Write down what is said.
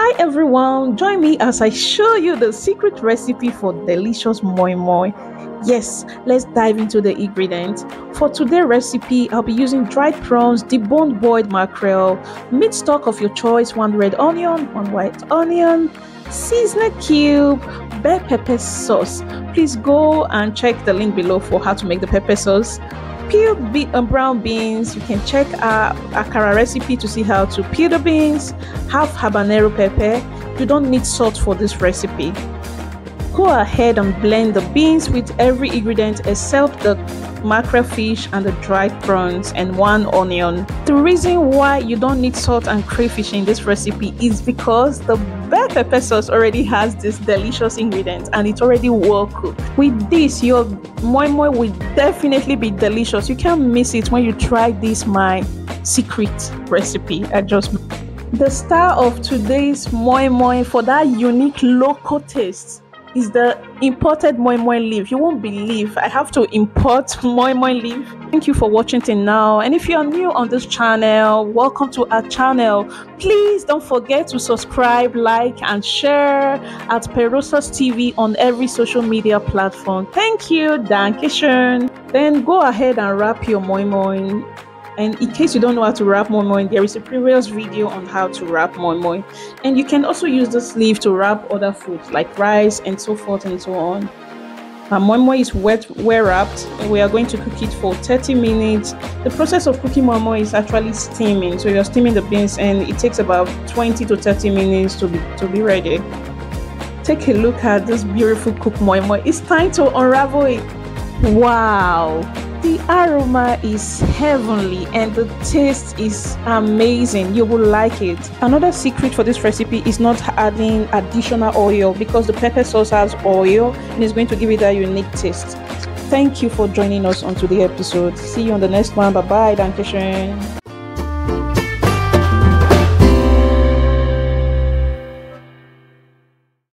Hi everyone, join me as I show you the secret recipe for delicious moi moi. Yes, let's dive into the ingredients. For today's recipe, I'll be using dried prawns, deboned boiled mackerel, meat stock of your choice, 1 red onion, 1 white onion, seasoning cube, bell pepper sauce. Please go and check the link below for how to make the pepper sauce. Peeled brown beans. You can check our akara recipe to see how to peel the beans. Half habanero pepper. You don't need salt for this recipe. Go ahead and blend the beans with every ingredient except the mackerel fish and the dried prawns and 1 onion. The reason why you don't need salt and crayfish in this recipe is because the bell pepper sauce already has this delicious ingredient and it's already well cooked. With this, your moi moi will definitely be delicious. You can't miss it when you try this my secret recipe. The star of today's moi moi for that unique local taste is the imported moi moi leaf. You won't believe I have to import moi moi leaf. Thank you for watching till now, and if you are new on this channel, welcome to our channel. Please don't forget to subscribe, like and share at Perosas TV on every social media platform. Thank you. Dankeschön. Then go ahead and wrap your moi moi. And in case you don't know how to wrap moi moi, there is a previous video on how to wrap moi moi. And you can also use this leaf to wrap other foods like rice and so forth and so on. Moi moi is well wrapped, and we are going to cook it for 30 minutes. The process of cooking moi moi is actually steaming. So you're steaming the beans and it takes about 20 to 30 minutes to be ready. Take a look at this beautiful cooked moi moi. It's time to unravel it. Wow! The aroma is heavenly and the taste is amazing. You will like it. Another secret for this recipe is not adding additional oil because the pepper sauce has oil and it's going to give it that unique taste. Thank you for joining us on today's episode. See you on the next one. Bye bye. Dankeschön.